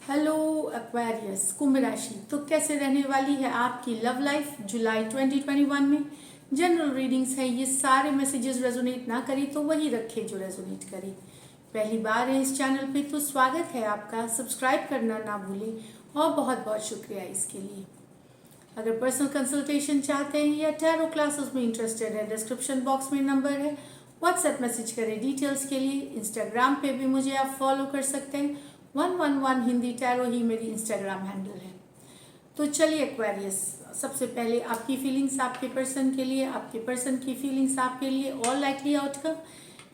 Hello Aquarius कुंभ राशि। तो कैसे रहने वाली है आपकी लव लाइफ जुलाई 2021 में। जनरल रीडिंग्स है, ये सारे मैसेजेस रेजोनेट ना करी तो वही रखे जो रेजोनेट करे। पहली बार है इस चैनल पे तो स्वागत है आपका, सब्सक्राइब करना ना भूलें और बहुत बहुत शुक्रिया इसके लिए। अगर पर्सनल कंसल्टेशन चाहते हैं या टैरो क्लासेस में इंटरेस्टेड है, डिस्क्रिप्शन बॉक्स में नंबर है, व्हाट्सएप मैसेज करें डिटेल्स के लिए। इंस्टाग्राम पे भी मुझे आप फॉलो कर सकते हैं, 111 हिंदी टैरो ही मेरी इंस्टाग्राम हैंडल है। तो चलिए एक्वेरियस, सबसे पहले आपकी फीलिंग्स आपके पर्सन के लिए, आपके पर्सन की फीलिंग्स आपके लिए और लाइकली आउटकम।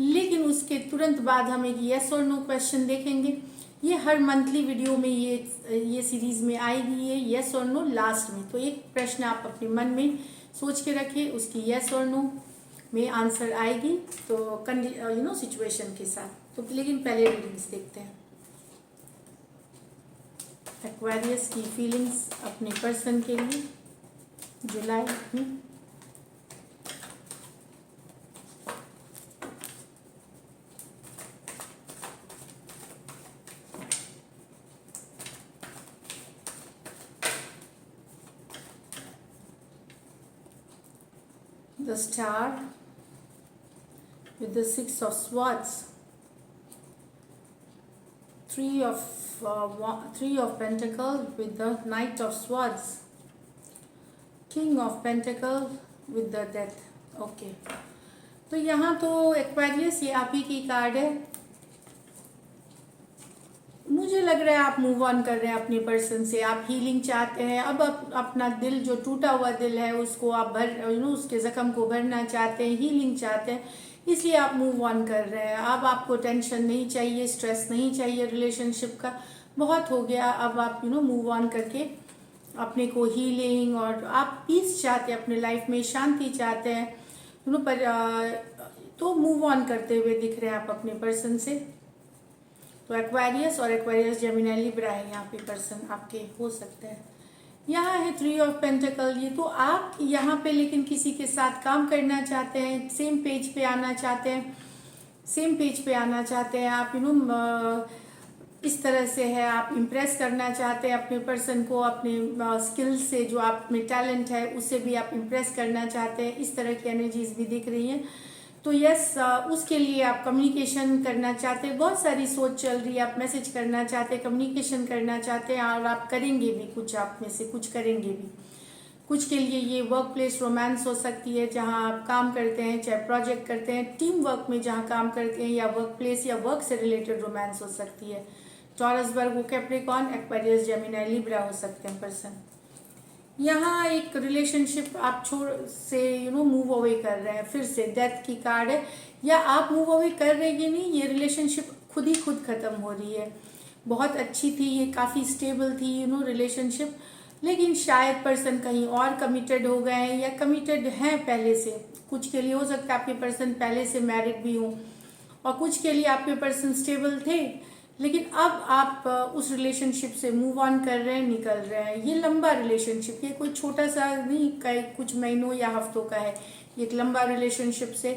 लेकिन उसके तुरंत बाद हम एक येस और नो क्वेश्चन देखेंगे। ये हर मंथली वीडियो में ये सीरीज में आएगी, ये येस और नो लास्ट में। तो एक प्रश्न आप अपने मन में सोच के रखिए, उसकी येस और नो में आंसर आएगी तो सिचुएशन के साथ। तो लेकिन पहले रीडिंग्स देखते हैं एक्वेरियस की फीलिंग्स अपने पर्सन के लिए जुलाई में। The star with the 6 of swords, three of pentacles with the knight of swords, king of pentacles with the death। Okay, तो यहाँ तो एक्वेरियस ये आप ही की कार्ड है। मुझे लग रहा है आप मूव ऑन कर रहे हैं अपने पर्सन से, आप हीलिंग चाहते हैं। अब अपना दिल, जो टूटा हुआ दिल है, उसको आप उसके जख्म को भरना चाहते हैं, हीलिंग चाहते हैं, इसलिए आप मूव ऑन कर रहे हैं। अब आपको टेंशन नहीं चाहिए, स्ट्रेस नहीं चाहिए रिलेशनशिप का, बहुत हो गया। अब आप मूव ऑन करके अपने को हीलिंग और आप पीस चाहते हैं, अपने लाइफ में शांति चाहते हैं पर तो मूव ऑन करते हुए दिख रहे हैं आप अपने पर्सन से। तो एक्वेरियस और एक्वेरियस जेमिनी लिब्रा है यहाँ पे पर्सन आपके हो सकते हैं। यहाँ है 3 ऑफ पेंटिकल। ये तो आप यहाँ पे लेकिन किसी के साथ काम करना चाहते हैं, सेम पेज पे आना चाहते हैं, सेम पेज पे आना चाहते हैं आप इस तरह से है, आप इम्प्रेस करना चाहते हैं अपने पर्सन को, अपने स्किल से, जो आप में टैलेंट है उससे भी आप इम्प्रेस करना चाहते हैं। इस तरह की एनर्जीज भी दिख रही हैं। तो यस, उसके लिए आप कम्युनिकेशन करना चाहते हैं, बहुत सारी सोच चल रही है, आप मैसेज करना चाहते हैं, कम्युनिकेशन करना चाहते हैं और आप करेंगे भी कुछ, आप में से कुछ करेंगे भी। कुछ के लिए ये वर्क प्लेस रोमांस हो सकती है, जहां आप काम करते हैं, चाहे प्रोजेक्ट करते हैं, टीम वर्क में जहां काम करते हैं, या वर्क प्लेस या वर्क से रिलेटेड रोमांस हो सकती है। टॉरस, वर्गो, कैप्रिकॉर्न, एक्वेरियस, जेमिनी, लिब्रा हो सकते हैं पर्सन। यहाँ एक रिलेशनशिप आप छोड़ से मूव अवे कर रहे हैं, फिर से डेथ की कार्ड है। या आप मूव अवे कर रहे हैं कि नहीं, ये रिलेशनशिप खुद ही खुद खत्म हो रही है। बहुत अच्छी थी ये, काफ़ी स्टेबल थी रिलेशनशिप, लेकिन शायद पर्सन कहीं और कमिटेड हो गए हैं या कमिटेड हैं पहले से। कुछ के लिए हो सकता है आपके पर्सन पहले से मैरिड भी हो, और कुछ के लिए आपके पर्सन स्टेबल थे, लेकिन अब आप उस रिलेशनशिप से मूव ऑन कर रहे हैं, निकल रहे हैं। ये लंबा रिलेशनशिप, ये कोई छोटा सा नहीं, कई कुछ महीनों या हफ्तों का है। एक लंबा रिलेशनशिप से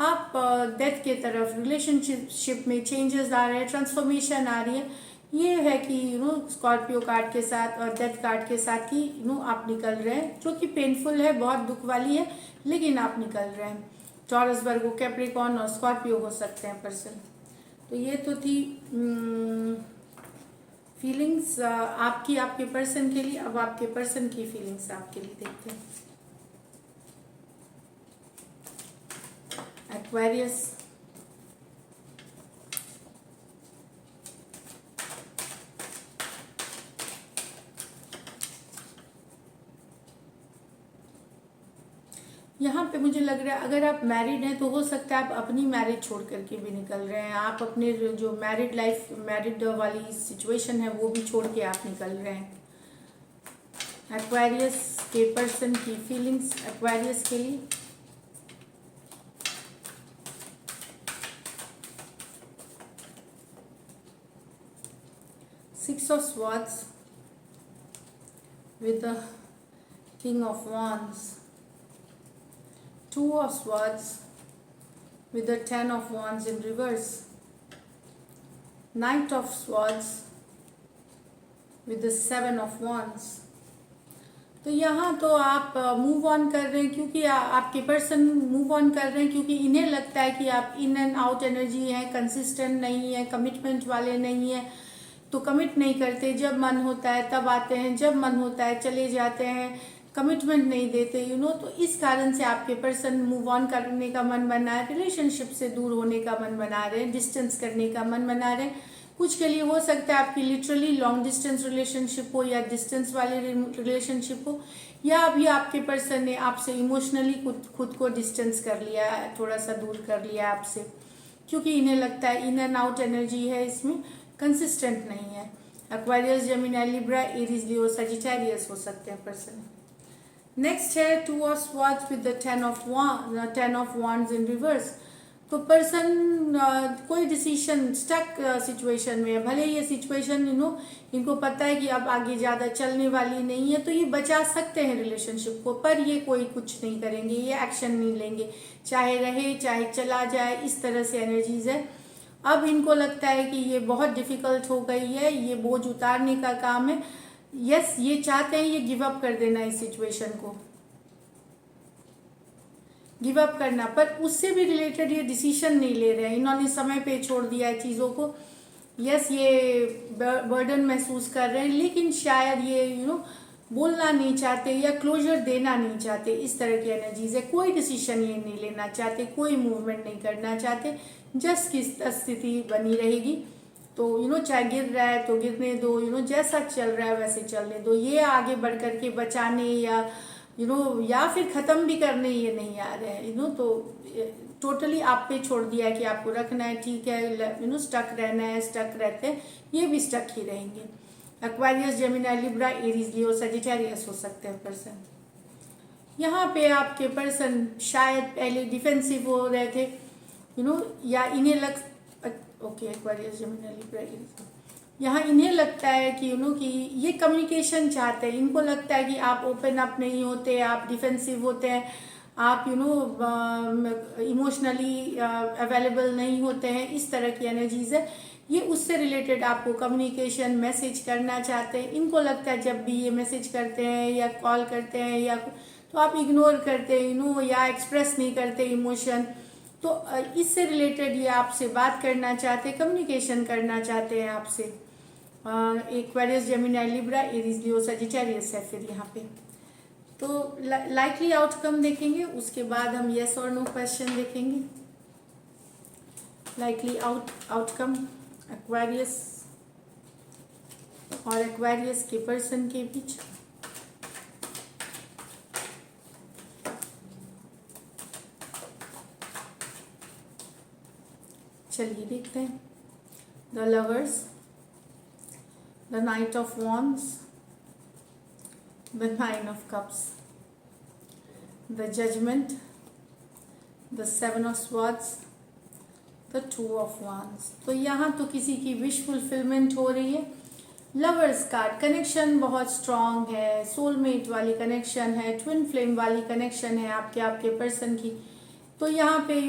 आप डेथ के तरफ, रिलेशनशिप में चेंजेस आ रहे हैं, ट्रांसफॉर्मेशन आ रही है। ये है कि स्कॉर्पियो कार्ड के साथ और डेथ कार्ड के साथ ही आप निकल रहे हैं, जो कि पेनफुल है, बहुत दुख वाली है, लेकिन आप निकल रहे हैं। टॉरस, वर्गो, कैप्रिकॉर्न और स्कॉर्पियो हो सकते हैं पर्सन। तो ये तो थी फीलिंग्स आपकी आपके पर्सन के लिए। अब आपके पर्सन की फीलिंग्स आपके लिए देखते हैं एक्वेरियस। यहाँ पे मुझे लग रहा है अगर आप मैरिड हैं तो हो सकता है आप अपनी मैरिज छोड़ करके भी निकल रहे हैं, आप अपने जो मैरिड लाइफ, मैरिड वाली सिचुएशन है वो भी छोड़ के आप निकल रहे हैं। एक्वेरियस के पर्सन की फीलिंग्स एक्वेरियस के लिए। Six of Swords with the King of Wands, 2 of Swords with the 10 of Wands in reverse, Knight of Swords with the 7 of wands। तो यहाँ तो आप मूव ऑन कर रहे हैं, क्योंकि आपके पर्सन मूव ऑन कर रहे हैं क्योंकि इन्हें लगता है कि आप इन एंड आउट एनर्जी हैं, कंसिस्टेंट नहीं है, कमिटमेंट वाले नहीं है। तो कमिट नहीं करते, जब मन होता है तब आते हैं, जब मन होता है चले जाते हैं, कमिटमेंट नहीं देते तो इस कारण से आपके पर्सन मूव ऑन करने का मन बना है, रिलेशनशिप से दूर होने का मन बना रहे हैं, डिस्टेंस करने का मन बना रहे हैं। कुछ के लिए हो सकता है आपकी लिटरली लॉन्ग डिस्टेंस रिलेशनशिप हो या डिस्टेंस वाली रिलेशनशिप हो, या अभी आपके पर्सन ने आपसे इमोशनली खुद को डिस्टेंस कर लिया है, थोड़ा सा दूर कर लिया आपसे, क्योंकि इन्हें लगता है इन एंड आउट एनर्जी है, इसमें कंसिस्टेंट नहीं है। एक्वेरियस, जेमिनी, लिब्रा, एरीज, लियो, सजिटेरियस हो सकते हैं पर्सन। नेक्स्ट है 2 of swords with the 10 of wands in reverse. तो पर्सन कोई डिसीशन स्टक सिचुएशन में है, भले ये सिचुएशन इनको पता है कि अब आगे ज़्यादा चलने वाली नहीं है, तो ये बचा सकते हैं रिलेशनशिप को, पर ये कोई कुछ नहीं करेंगे, ये एक्शन नहीं लेंगे, चाहे रहे चाहे चला जाए, इस तरह से एनर्जीज है। अब इनको लगता है कि ये बहुत डिफिकल्ट हो गई है, ये बोझ उतारने का काम है। यस, ये चाहते हैं ये गिव अप कर देना, इस सिचुएशन को गिव अप करना, पर उससे भी रिलेटेड ये डिसीजन नहीं ले रहे हैं, इन्होंने समय पे छोड़ दिया है चीज़ों को। यस, ये बर्डन महसूस कर रहे हैं, लेकिन शायद ये बोलना नहीं चाहते या क्लोजर देना नहीं चाहते, इस तरह की एनर्जीज है। कोई डिसीजन ये नहीं लेना चाहते, कोई मूवमेंट नहीं करना चाहते, जस्ट की स्थिति बनी रहेगी। तो चाहे गिर रहा है तो गिरने दो, जैसा चल रहा है वैसे चलने दो, ये आगे बढ़ करके बचाने या या फिर ख़त्म भी करने ये नहीं आ रहे हैं। तो टोटली आप पे छोड़ दिया है कि आपको रखना है, ठीक है, स्टक रहना है, स्टक रहते हैं, ये भी स्टक ही रहेंगे। एक्वेरियस, जेमिनी, लिब्रा, एरीज, लियो, सजिटेरियस हो सकते हैं पर्सन। यहाँ पे आपके पर्सन शायद पहले डिफेंसिव हो रहे थे, या इन्हें okay, Aquarius, Gemini, Libra, Aries, यहाँ इन्हें लगता है कि कि ये कम्युनिकेशन चाहते हैं, इनको लगता है कि आप ओपन अप नहीं होते, आप डिफेंसिव होते हैं, आप इमोशनली अवेलेबल नहीं होते हैं, इस तरह की एनर्जीज है। ये उससे रिलेटेड आपको कम्युनिकेशन मैसेज करना चाहते हैं। इनको लगता है जब भी ये मैसेज करते हैं या कॉल करते हैं या तो आप इग्नोर करते हैं, या एक्सप्रेस नहीं करते इमोशन, तो इससे रिलेटेड ये आपसे बात करना चाहते हैं, कम्युनिकेशन करना चाहते हैं आपसे। एक्वेरियस, जेमिनी, लिब्रा, एरीज, लियो, सजिटेरियस है फिर यहाँ पे। तो लाइकली आउटकम देखेंगे, उसके बाद हम येस और नो क्वेश्चन देखेंगे। लाइकली आउटकम एक्वेरियस और एक्वेरियस के पर्सन के बीच। चलिए देखते हैं। The lovers, the Knight of Wands, the Nine of Cups, the Judgment, the Seven of Swords, the Two of Wands। तो यहाँ तो किसी की विश फुलफिलमेंट हो रही है। लवर्स कार्ड, कनेक्शन बहुत स्ट्रांग है, सोलमेट वाली कनेक्शन है, ट्विन फ्लेम वाली कनेक्शन है आपके पर्सन की। तो यहाँ पे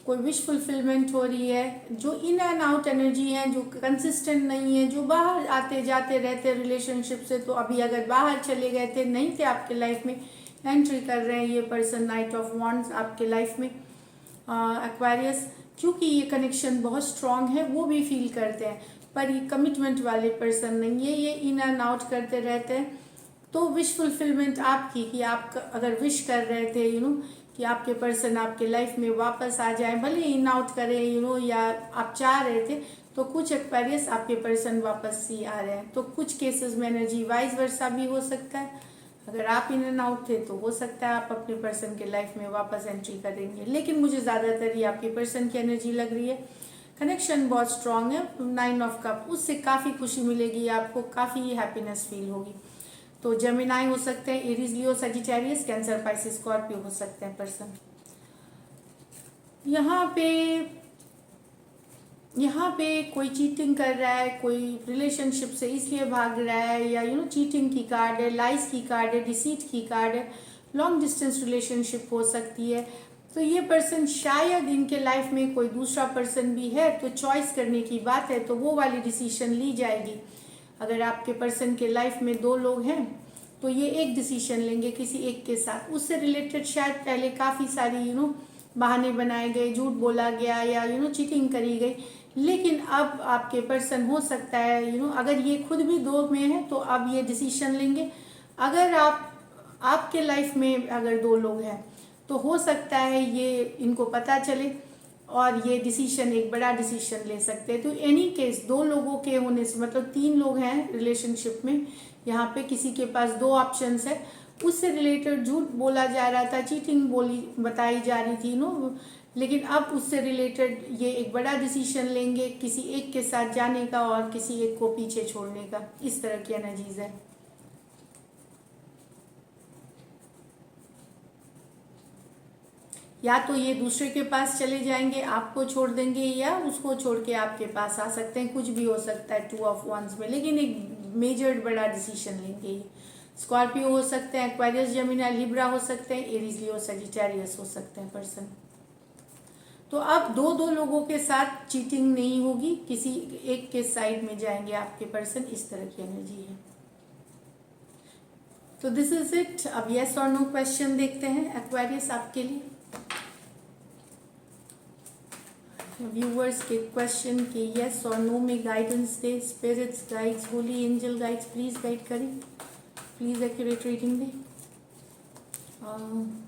कोई विश फुलफिलमेंट हो रही है। जो इन एंड आउट एनर्जी है, जो कंसिस्टेंट नहीं है, जो बाहर आते जाते रहते हैं रिलेशनशिप से, तो अभी अगर बाहर चले गए थे, नहीं थे आपके लाइफ में, एंट्री कर रहे हैं ये पर्सन नाइट ऑफ वॉन्ड्स आपके लाइफ में। एक्वेरियस, क्योंकि ये कनेक्शन बहुत स्ट्रांग है, वो भी फील करते हैं, पर ये कमिटमेंट वाले पर्सन नहीं है, ये इन एंड आउट करते रहते हैं। तो विश फुलफिलमेंट आपकी, कि आप अगर विश कर रहे थे कि आपके पर्सन आपके लाइफ में वापस आ जाए, भले इन आउट करें या आप चाह रहे थे, तो कुछ एक्वेरियस आपके पर्सन वापस ही आ रहे हैं। तो कुछ केसेस में एनर्जी वाइस वर्सा भी हो सकता है, अगर आप इन एंड आउट थे तो हो सकता है आप अपने पर्सन के लाइफ में वापस एंट्री करेंगे, लेकिन मुझे ज़्यादातर ये आपके पर्सन की एनर्जी लग रही है। कनेक्शन बहुत स्ट्रांग है। 9 ऑफ कप, उससे काफ़ी खुशी मिलेगी आपको, काफ़ी हैप्पीनेस फील होगी। तो जेमिनाई हो सकते हैं, एरीज, लियो, सजिटेरियस, कैंसर, पाइसिस, स्कॉर्पियो हो सकते हैं पर्सन। यहाँ पे कोई चीटिंग कर रहा है, कोई रिलेशनशिप से इसलिए भाग रहा है, या चीटिंग की कार्ड है, लाइस की कार्ड है, डिसीट की कार्ड है, लॉन्ग डिस्टेंस रिलेशनशिप हो सकती है। तो ये पर्सन शायद इनके लाइफ में कोई दूसरा पर्सन भी है, तो चॉइस करने की बात है, तो वो वाली डिसीजन ली जाएगी। अगर आपके पर्सन के लाइफ में 2 लोग हैं तो ये एक डिसीजन लेंगे किसी एक के साथ, उससे रिलेटेड शायद पहले काफ़ी सारी बहाने बनाए गए, झूठ बोला गया या चीटिंग करी गई, लेकिन अब आपके पर्सन हो सकता है अगर ये खुद भी 2 में है तो अब ये डिसीजन लेंगे। अगर आपके लाइफ में अगर 2 लोग हैं तो हो सकता है ये इनको पता चले और ये डिसीजन एक बड़ा डिसीजन ले सकते हैं। तो एनी केस 2 लोगों के होने से मतलब 3 लोग हैं रिलेशनशिप में, यहाँ पे किसी के पास 2 ऑप्शंस है, उससे रिलेटेड झूठ बोला जा रहा था, चीटिंग बताई जा रही थी लेकिन अब उससे रिलेटेड ये एक बड़ा डिसीजन लेंगे किसी एक के साथ जाने का और किसी एक को पीछे छोड़ने का, इस तरह की एनर्जीज है। या तो ये दूसरे के पास चले जाएंगे, आपको छोड़ देंगे, या उसको छोड़ के आपके पास आ सकते हैं, कुछ भी हो सकता है 2 ऑफ wands में, लेकिन एक मेजर बड़ा डिसीजन लेंगे ये। स्कॉर्पियो हो सकते हैं, एक्वेरियस, जेमिनी, लिब्रा हो सकते हैं, एरीज, लियो, सजिटेरियस हो सकते हैं पर्सन। तो अब 2 लोगों के साथ चीटिंग नहीं होगी, किसी एक के साइड में जाएंगे आपके पर्सन, इस तरह की एनर्जी है। तो दिस इज इट। अब यस और नो क्वेश्चन देखते हैं एक्वेरियस आपके लिए। व्यूअर्स के क्वेश्चन के यस और नो में गाइडेंस दे, spirits guides, holy angel guides please guide करें, प्लीज एक्यूरेट रीडिंग दे।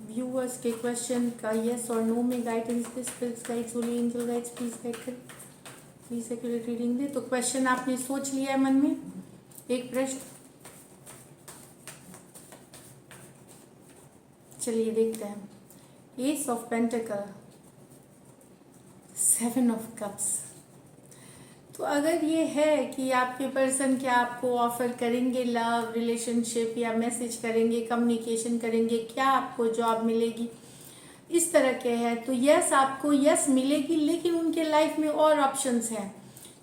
व्यूअर्स के क्वेश्चन का यस और नो में गाइडेंस दे, spirits guides, holy angel guides please guide करें, प्लीज एक्यूरेट रीडिंग दे। तो क्वेश्चन आपने सोच लिया है मन में, एक प्रश्न, चलिए देखते हैं। S of pentacle, 7 of cups. तो अगर ये है कि आपके पर्सन क्या आपको ऑफर करेंगे लव, रिलेशनशिप, या मैसेज करेंगे, कम्युनिकेशन करेंगे, क्या आपको जॉब मिलेगी, इस तरह के है, तो यस आपको यस मिलेगी, लेकिन उनके लाइफ में और ऑप्शंस हैं,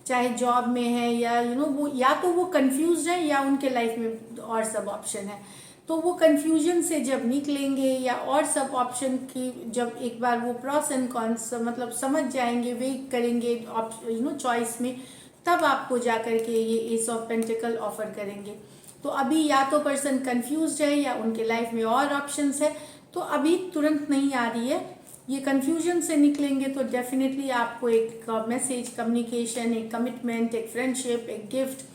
चाहे जॉब में है या वो या तो वो कंफ्यूज है या उनके लाइफ में और सब ऑप्शन है। तो वो कंफ्यूजन से जब निकलेंगे या और सब ऑप्शन की जब एक बार वो प्रॉस एंड कॉन्स मतलब समझ जाएंगे, वे करेंगे चॉइस में, तब आपको जा कर के ये एस ऑफ पेंटिकल ऑफर करेंगे। तो अभी या तो पर्सन कंफ्यूज है या उनके लाइफ में और ऑप्शंस है, तो अभी तुरंत नहीं आ रही है। ये कंफ्यूजन से निकलेंगे तो डेफिनेटली आपको एक मैसेज, कम्युनिकेशन, एक कमिटमेंट, एक फ्रेंडशिप, एक गिफ्ट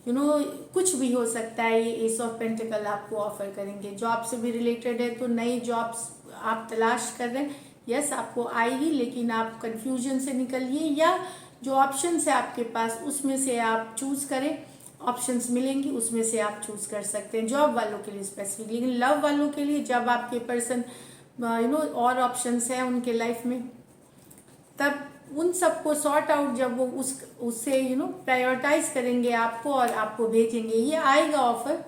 कुछ भी हो सकता है, ये एस ऑफ पेंटिकल आपको ऑफर करेंगे। जॉब से भी रिलेटेड है तो नई जॉब्स आप तलाश कर रहे हैं, यस आपको आएगी, लेकिन आप कंफ्यूजन से निकलिए, या जो ऑप्शंस है आपके पास उसमें से आप चूज करें, ऑप्शंस मिलेंगी उसमें से आप चूज कर सकते हैं, जॉब वालों के लिए स्पेसिफिक। लेकिन लव वालों के लिए जब आपके पर्सन और ऑप्शंस है उनके लाइफ में, तब उन सबको सॉर्ट आउट जब वो उससे प्रायोरिटाइज करेंगे आपको और आपको भेजेंगे, ये आएगा ऑफर।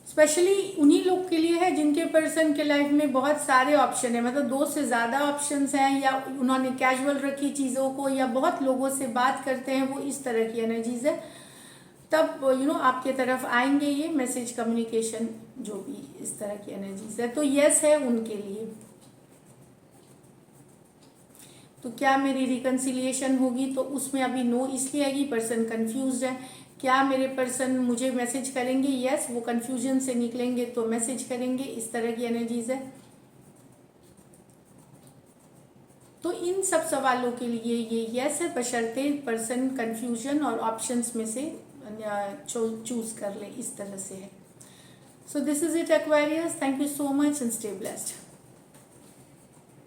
स्पेशली उन्हीं लोग के लिए है जिनके पर्सन के लाइफ में बहुत सारे ऑप्शन है, मतलब 2 से ज़्यादा ऑप्शंस हैं, या उन्होंने कैजुअल रखी चीज़ों को, या बहुत लोगों से बात करते हैं, वो इस तरह की एनर्जीज है। तब आपके तरफ आएंगे ये मैसेज, कम्युनिकेशन, जो भी इस तरह की एनर्जीज है, तो यस है उनके लिए। तो क्या मेरी रिकन्सिलिएशन होगी, तो उसमें अभी नो इसलिए आएगी, पर्सन कंफ्यूज है। क्या मेरे पर्सन मुझे मैसेज करेंगे, यस वो कंफ्यूजन से निकलेंगे तो मैसेज करेंगे, इस तरह की एनर्जीज है। तो इन सब सवालों के लिए ये यस है, बशर्ते पर्सन कंफ्यूजन और ऑप्शंस में से चूज कर ले, इस तरह से है। So this is it Aquarius, thank you so much and stay blessed.